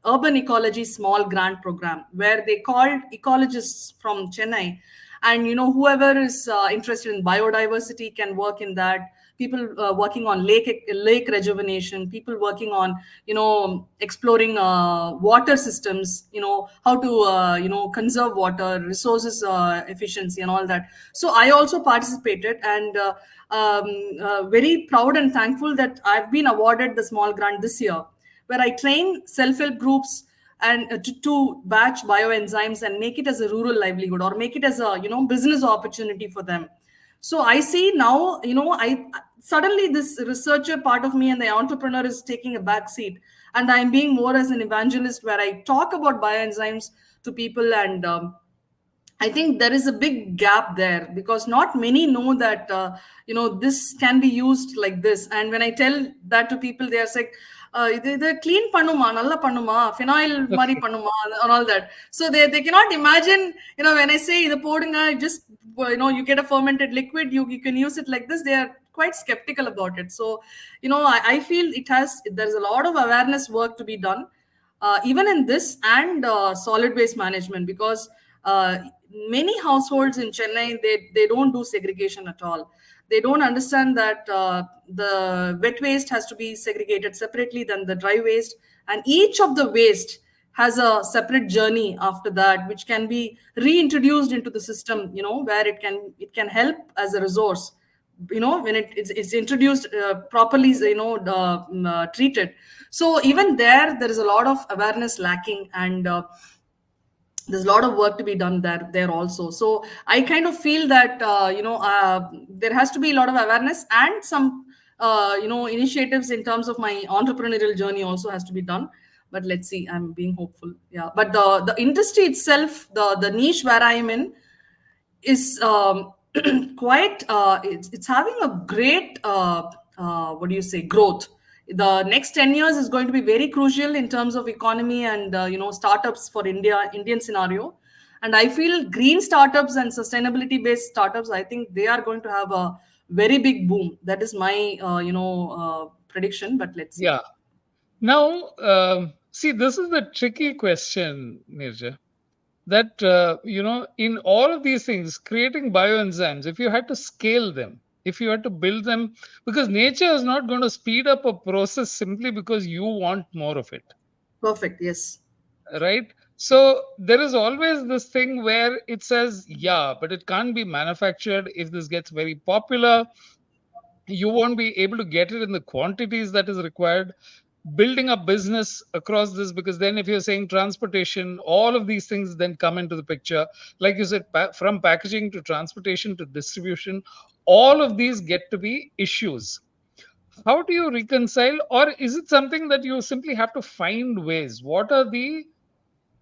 Urban Ecology Small Grant Program, where they called ecologists from Chennai, and whoever is interested in biodiversity can work in that. People working on lake rejuvenation, people working on exploring water systems, how to conserve water resources, efficiency and all that. So I also participated, and very proud and thankful that I've been awarded the small grant this year, where I train self-help groups and to batch bioenzymes and make it as a rural livelihood, or make it as a business opportunity for them. So I see now, I suddenly this researcher part of me and the entrepreneur is taking a back seat, and I'm being more as an evangelist, where I talk about bioenzymes to people. And I think there is a big gap there, because not many know that this can be used like this. And when I tell that to people, they are like, இது clean பண்ணுமா, நல்லா பண்ணுமா, phenyl மாதிரி Okay. பண்ணுமா, and all that. So they cannot imagine, when I say இது போடுங்க, just you get a fermented liquid, you can use it like this. They are quite skeptical about it. So I feel there's a lot of awareness work to be done, even in this, and solid waste management, because many households in Chennai, they don't do segregation at all. They don't understand that the wet waste has to be segregated separately than the dry waste, and each of the waste has a separate journey after that, which can be reintroduced into the system, where it can help as a resource, when it's introduced properly, treated. So even there is a lot of awareness lacking, and there's a lot of work to be done there also. So I kind of feel that there has to be a lot of awareness, and some initiatives in terms of my entrepreneurial journey also has to be done. But let's see, I'm being hopeful. Yeah, but the industry itself, the niche where I am in, is quite it's having a great what do you say, growth. The next 10 years is going to be very crucial in terms of economy and startups for Indian scenario. And I feel green startups and sustainability based startups, I think they are going to have a very big boom. That is my prediction, but let's see. Yeah. Now, see, this is the tricky question, Nirja. That in all of these things, creating bioenzymes, if you had to scale them, if you had to build them, because nature is not going to speed up a process simply because you want more of it, Perfect, yes. right? So there is always this thing where it says, yeah, but it can't be manufactured. If this gets very popular, you won't be able to get it in the quantities that is required. Building a business across this, because then if you're saying transportation, all of these things then come into the picture. Like you said, from packaging to transportation to distribution, all of these get to be issues. How do you reconcile, or is it something that you simply have to find ways?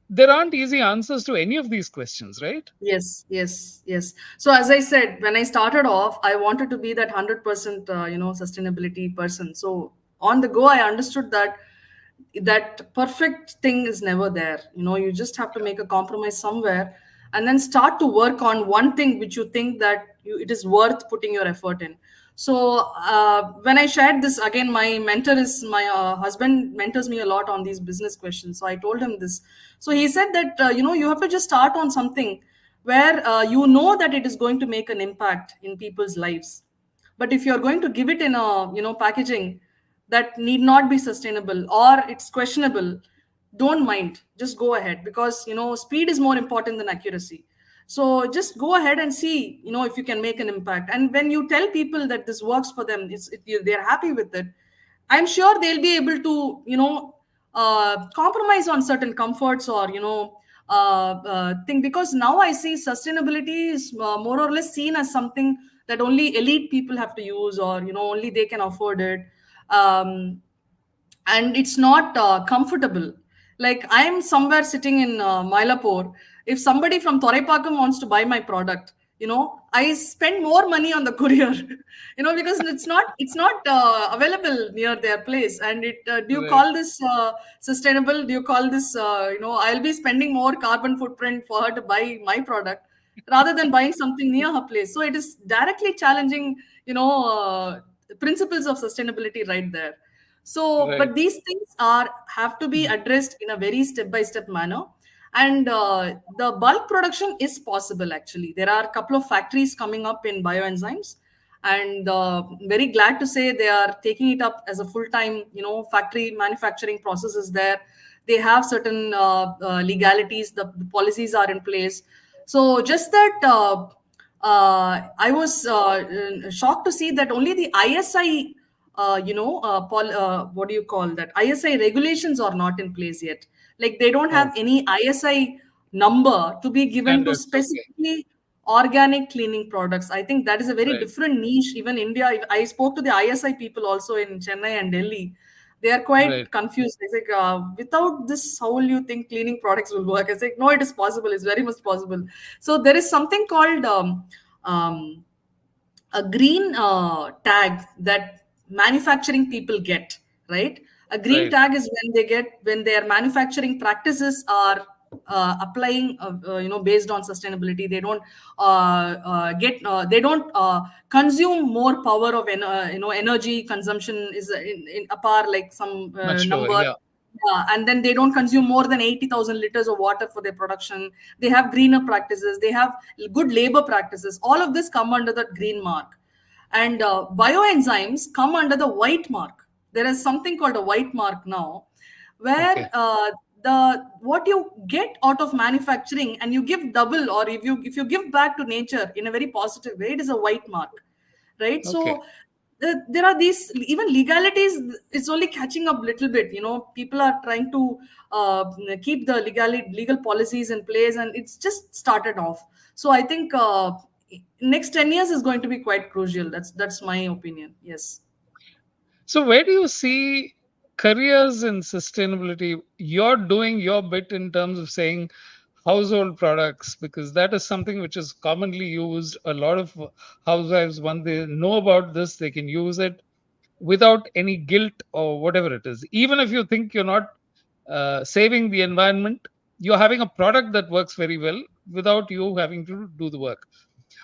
There aren't easy answers to any of these questions, right? Yes, yes, yes. So as I said, when I started off, I wanted to be that 100% sustainability person. So on the go, I understood that perfect thing is never there. You just have to make a compromise somewhere, and then start to work on one thing which you think that it is worth putting your effort in. So when I shared this again, my mentor is my husband mentors me a lot on these business questions. So I told him this. So he said that you have to just start on something where that it is going to make an impact in people's lives. But if you're going to give it in a packaging that need not be sustainable, or it's questionable, don't mind, just go ahead, because speed is more important than accuracy. So just go ahead and see if you can make an impact. And when you tell people that this works for them, they're happy with it, I'm sure they'll be able to compromise on certain comforts, or thing, because now I see sustainability is more or less seen as something that only elite people have to use, or only they can afford it. um, and it's not comfortable. Like, I'm somewhere sitting in Mylapore. If somebody from Thoraipakam wants to buy my product, I spend more money on the courier, because it's not available near their place. And do you Right. call this sustainable? Do you call this, I'll be spending more carbon footprint for her to buy my product rather than buying something near her place. So it is directly challenging, principles of sustainability right there. So, Right. but these things are have to be addressed in a very step by step manner. And the bulk production is possible. Actually, there are a couple of factories coming up in bioenzymes, and very glad to say they are taking it up as a full time, factory manufacturing process is there. They have certain legalities. The policies are in place. So just that. I was shocked to see that only the ISI, what do you call that? ISI regulations are not in place yet. Like, they don't Oh, have any ISI number to be given to standards. Okay. specifically organic cleaning products. I think that is a very Right. different niche. Even India, I spoke to the ISI people also in Chennai and Delhi. They are quite Right. confused. It's like, without this, how will you think cleaning products will work? It's like, no, it is possible. It's very much possible. So there is something called um, a green tag that manufacturing people get, right? A green Right. tag is when they get, when their manufacturing practices are applying, based on sustainability. They don't they don't consume more power of energy consumption is in apart, like some Much lower. number. Yeah. And then they don't consume more than 80,000 liters of water for their production. They have greener practices. They have good labor practices. All of this come under the green mark. And bioenzymes come under the white mark. There is something called a white mark now, Okay. where the what you get out of manufacturing and you give double, or if you give back to nature in a very positive way, it is a white mark, right? Okay. So there are these even legalities. It's only catching up little bit. People are trying to keep the legal policies in place, and it's just started off. So I think next 10 years is going to be quite crucial. That's my opinion. Yes. So, where do you see careers in sustainability? You're doing your bit in terms of saying household products, because that is something which is commonly used. A lot of housewives, when they know about this, they can use it without any guilt or whatever it is. Even if you think you're not saving the environment, you're having a product that works very well without you having to do the work.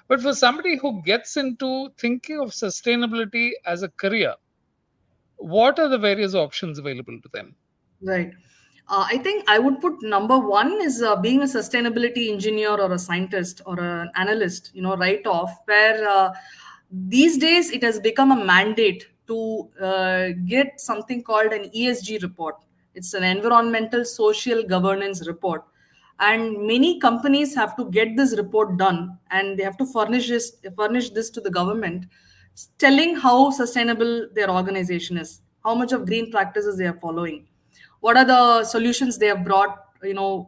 But for somebody who gets into thinking of sustainability as a career, what are the various options available to them? Right. I think I would put number one is being a sustainability engineer or a scientist or an analyst, right off, where these days it has become a mandate to get something called an ESG report. It's an environmental social governance report. And many companies have to get this report done, and they have to furnish this to the government, telling how sustainable their organization is, how much of green practices they are following, what are the solutions they have brought,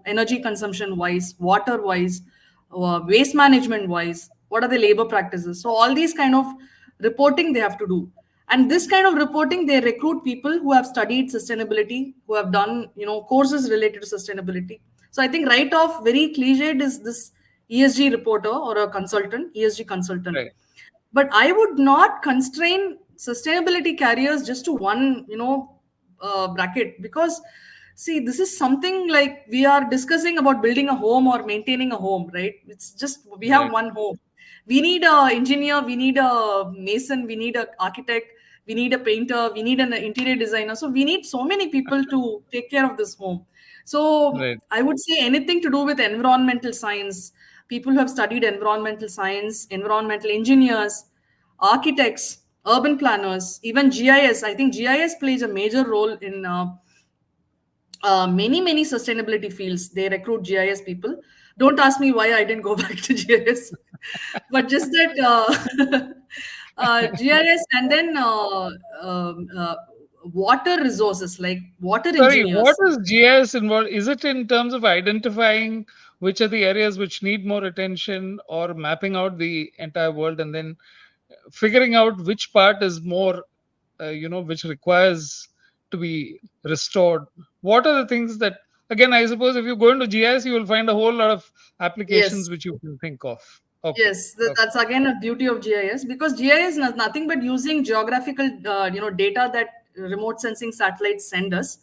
energy consumption wise, water wise, waste management wise, what are the labor practices. So all these kind of reporting they have to do. And this kind of reporting, they recruit people who have studied sustainability, who have done, courses related to sustainability. So I think right off, very cliched is this ESG reporter or a consultant, ESG consultant. Right. But I would not constrain sustainability careers just to one, bracket, because see, this is something like we are discussing about building a home or maintaining a home, right? It's just we have Right. one home. We need a engineer, we need a mason, we need an architect, we need a painter, we need an interior designer. So we need so many people to take care of this home. So Right. I would say anything to do with environmental science, people who have studied environmental science, environmental engineers, architects, urban planners, even GIS. I think GIS plays a major role in many sustainability fields. They recruit GIS people. Don't ask me why I didn't go back to GIS, but just that GIS, and then water resources, like water Sorry, what engineers. is GIS involved? Is it in terms of identifying which are the areas which need more attention, or mapping out the entire world and then figuring out which part is more, which requires to be restored? What are the things that, again, I suppose if you go into GIS, you will find a whole lot of applications Yes. which you can think of. Okay. Yes, Okay. that's again a beauty of GIS, because GIS is nothing but using geographical, data that remote sensing satellites send us,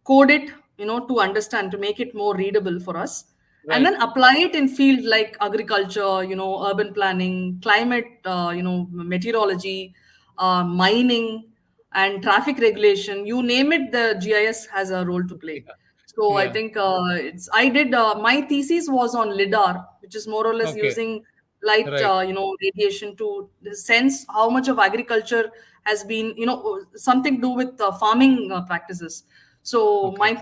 code it, to understand, to make it more readable for us, and Right. then apply it in field like agriculture, urban planning, climate, meteorology, mining, and traffic regulation. You name it, the GIS has a role to play. Yeah. So I Yeah. think I did my thesis was on lidar, which is more or less Okay. using light, Right. radiation to sense how much of agriculture has been, something to do with farming practices. So Okay. my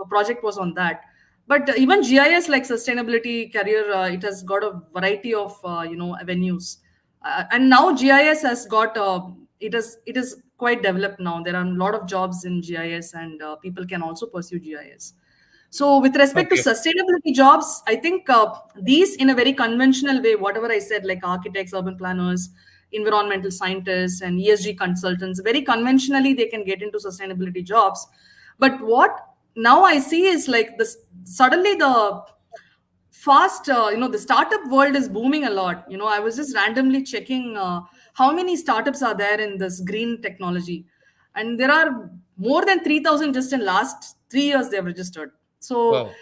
project was on that. But even GIS, like sustainability career, it has got a variety of avenues, and now GIS has got it is quite developed now. There are a lot of jobs in GIS, and people can also pursue GIS. So, with respect to Okay. sustainability jobs, I think these, in a very conventional way, whatever I said, like architects, urban planners, environmental scientists, and ESG consultants, very conventionally they can get into sustainability jobs. But what now I see is like this, suddenly the fast, the startup world is booming a lot. I was just randomly checking how many startups are there in this green technology, and there are more than 3,000 just in last 3 years they've registered. So Wow.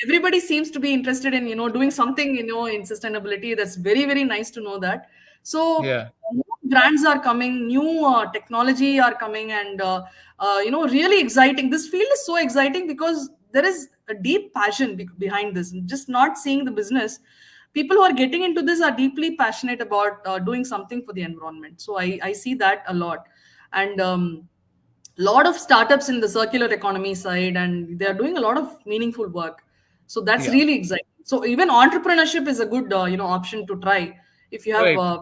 everybody seems to be interested in doing something in sustainability. That's very, very nice to know that. So Yeah. new brands are coming, new technology are coming, and really exciting. This field is so exciting because there is a deep passion behind this. Just not seeing the business, people who are getting into this are deeply passionate about doing something for the environment. So I see that a lot, and lot of startups in the circular economy side, and they are doing a lot of meaningful work. So that's Yeah. really exciting. So even entrepreneurship is a good option to try if you have Right.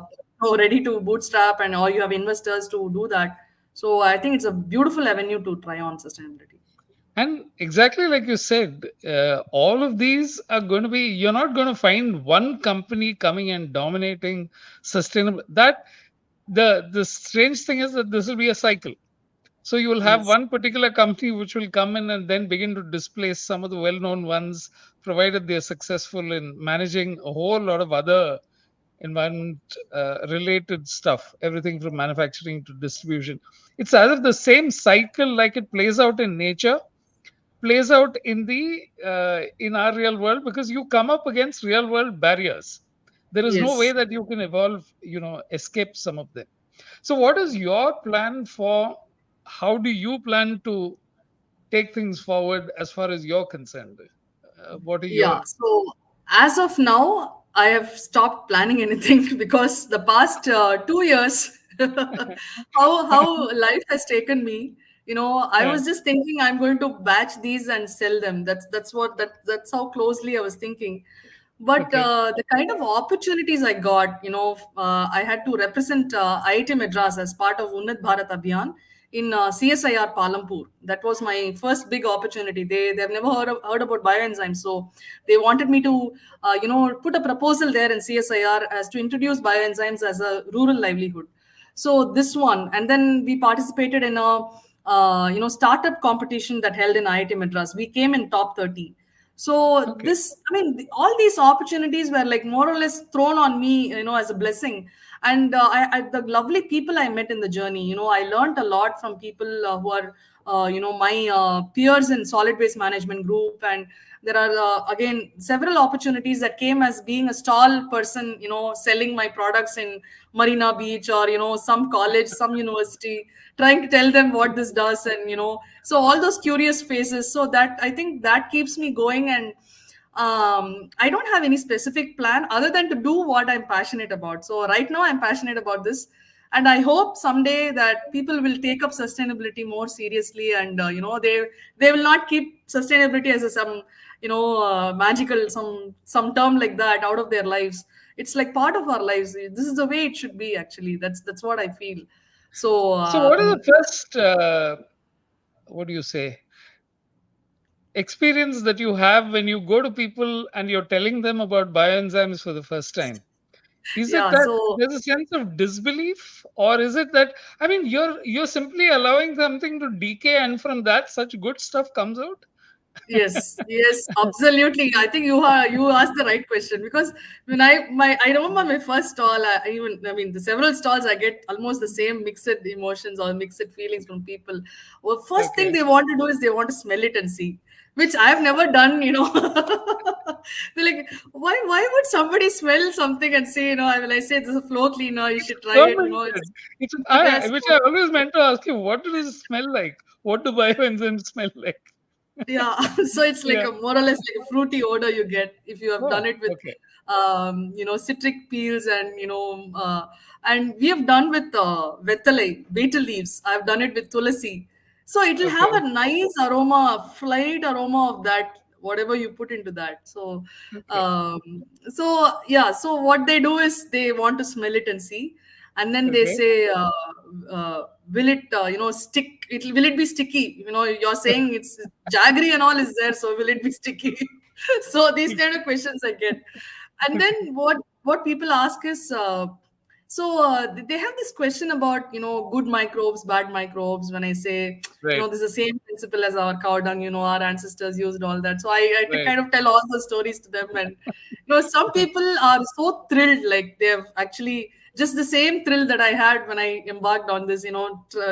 ready to bootstrap, and or you have investors to do that. So I think it's a beautiful avenue to try on sustainability. And exactly like you said, all of these are going to be, you're not going to find one company coming and dominating sustainable. That the strange thing is that this will be a cycle. So you will have Yes. one particular company which will come in and then begin to displace some of the well-known ones, provided they're successful in managing a whole lot of other environment related stuff, everything from manufacturing to distribution. It's as if the same cycle, like it plays out in nature, plays out in our real world, because you come up against real world barriers. There is no way Yes. that you can evolve, escape some of them. So what is your plan for, how do you plan to take things forward as far as you're concerned? What are Yeah. your So as of now, I have stopped planning anything because the past 2 years, how life has taken me. I uh, was just thinking I'm going to batch these and sell them. That's how closely I was thinking. But okay. the kind of opportunities I got, I had to represent IIT Madras as part of Unnat Bharat Abhiyan in CSIR Palampur. That was my first big opportunity. They've never heard about bioenzymes, so they wanted me to put a proposal there in CSIR as to introduce bioenzymes as a rural livelihood. So this one, and then we participated in a startup competition that held in IIT Madras. We came in top 30. So Okay. this, I mean, all these opportunities were like more or less thrown on me, as a blessing. And the lovely people I met in the journey, I learned a lot from people who are, my peers in solid waste management group. And there are again several opportunities that came as being a stall person, selling my products in Marina Beach, or some college, some university, trying to tell them what this does, and so all those curious faces. So that, I think, that keeps me going. And I don't have any specific plan other than to do what I'm passionate about. So right now I'm passionate about this, and I hope someday that people will take up sustainability more seriously, and they will not keep sustainability as some magical, some term like that out of their lives. It's like part of our lives. This is the way it should be, actually. That's what I feel. So So, what is the first, what do you say, experience that you have when you go to people and you're telling them about bioenzymes for the first time? Is it yeah, that so there's a sense of disbelief, or is it that, I mean, you're simply allowing something to decay, and from that, such good stuff comes out? yes, yes, absolutely. I think you asked the right question, because when I remember my first stall, I mean the several stalls, I get almost the same mixed emotions or mixed feelings from people. Well, first thing Okay, they want to do is they want to smell it and see, which I've never done. They're like, why would somebody smell something and say, when I say this is a floor cleaner, you it's should try it. fermented. It's Yes. which I always meant to ask you. What does it smell like? What do bioenzymes smell like? Yeah, so it's like Yeah. a more or less like a fruity odor you get if you have done Oh, it with okay, citric peels, and we have done with betel leaves. I've done it with tulasi, so it'll have okay, a nice aroma, a slight aroma of that whatever you put into that. So okay, yeah, so what they do is they want to smell it and see, and then they okay. say, will it stick, will it be sticky, you're saying it's jaggery and all is there, so will it be sticky? So these kind of questions I get. And then what people ask is, they have this question about good microbes, bad microbes. When I say, Right, this is the same principle as our cow dung, our ancestors used all that. So I right. kind of tell all those stories to them. And some people are so thrilled, like they have actually just the same thrill that I had when I embarked on this,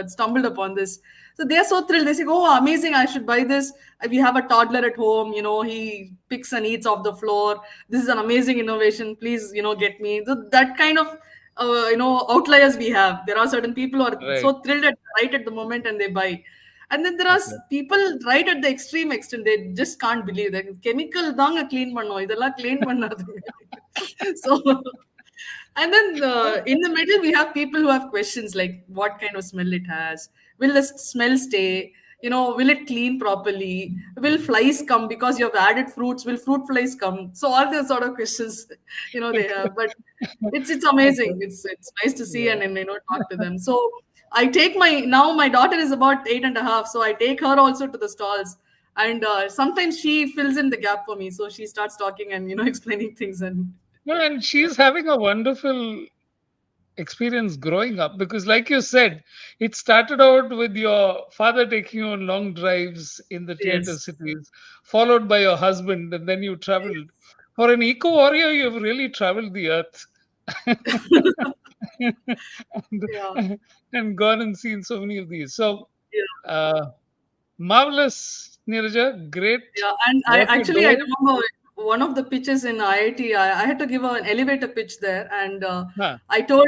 stumbled upon this. So they are so thrilled. They say, "Oh, amazing! I should buy this. We have a toddler at home. He picks and eats off the floor. This is an amazing innovation. Please, get me." So that kind of outliers we have. There are certain people who are Right. so thrilled right at the moment and they buy. And then there are Okay. people right at the extreme extent. They just can't believe that chemical தாங்க clean பண்ணோம் இதெல்லாம் clean பண்ணாதுங்க. So and then in the middle, we have people who have questions like what kind of smell it has. Will the smell stay? Will it clean properly? Will flies come because you have added fruits? Will fruit flies come? So all those sort of questions, they have. But it's Okay. amazing. It's nice to see Yeah. and talk to them. So I take my daughter is about 8.5, so I take her also to the stalls, and sometimes she fills in the gap for me. So she starts talking and explaining things and No, and she's having a wonderful experience growing up because, like you said, it started out with your father taking you on long drives in the tier two yes. cities, followed by your husband, and then you traveled. For an eco warrior, you've really traveled the earth. Yeah, and gone and seen so many of these. So, yeah, uh, marvelous, Neeraja. Great yeah. And what you're I doing. remember one of the pitches in IIT. I had to give an elevator pitch there, and Huh, I told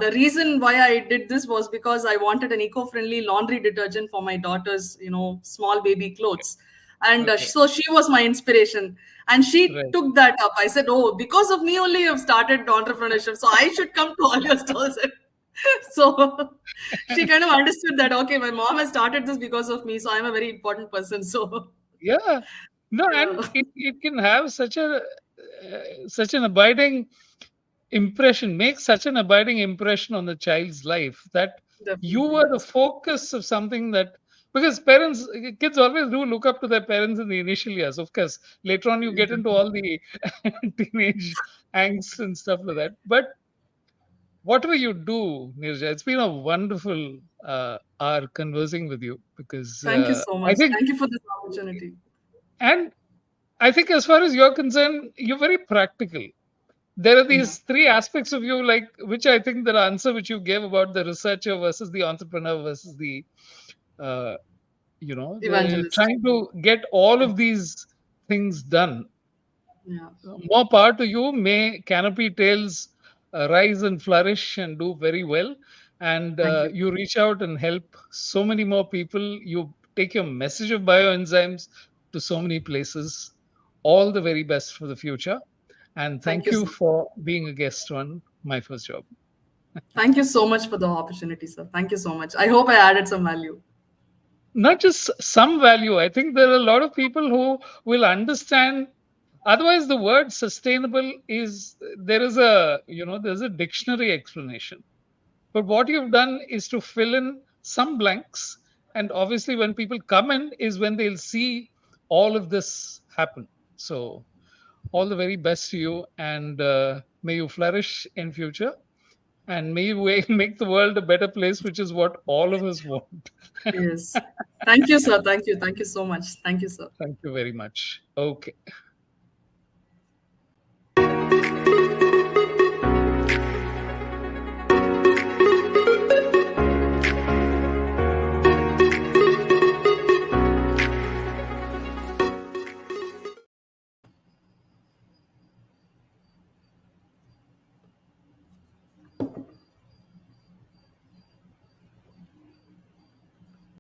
the reason why I did this was because I wanted an eco-friendly laundry detergent for my daughter's, small baby clothes, and okay, so she was my inspiration, and she right. took that up. I said, "Oh, because of me only, you've started entrepreneurship, so I should come to all your stalls." So she kind of understood that, okay, my mom has started this because of me, so I'm a very important person. So Yeah. No, and yeah, it can have such an abiding impression, make such an abiding impression on the child's life that you definitely, were the yes. focus of something that, because parents, kids always do look up to their parents in the initial years. Of course, later on you get into all the teenage angst and stuff like that. But whatever you do, Nirja, it's been a wonderful hour conversing with you because Thank you so I much. think, Thank you for this opportunity. and I think as far as you're concerned, you're very practical. There are Yeah. these three aspects of you, like which I think the answer which you gave about the researcher versus the entrepreneur versus uh, the Evangelist. trying to get all of these things done. Yeah. More power to you. May Canopy Tales rise and flourish and do very well. And Thank you. you reach out and help so many more people. You take your message of bioenzymes to so many places. All the very best for the future. And Thank thank you you so much. for being a guest on My First Job. Thank you so much for the opportunity, sir. Thank you so much. I hope I added some value. Not just some value. I think there are a lot of people who will understand. Otherwise, the word sustainable is, there is a, there's a dictionary explanation. But what you've done is to fill in some blanks. And obviously, when people come in, is when they'll see all of this happen. So, all the very best to you, and may you flourish in future, and may you make the world a better place, which is what all of us want. Yes. Thank you, sir. Thank you. Thank you so much. Thank you, sir. Thank you very much. Okay.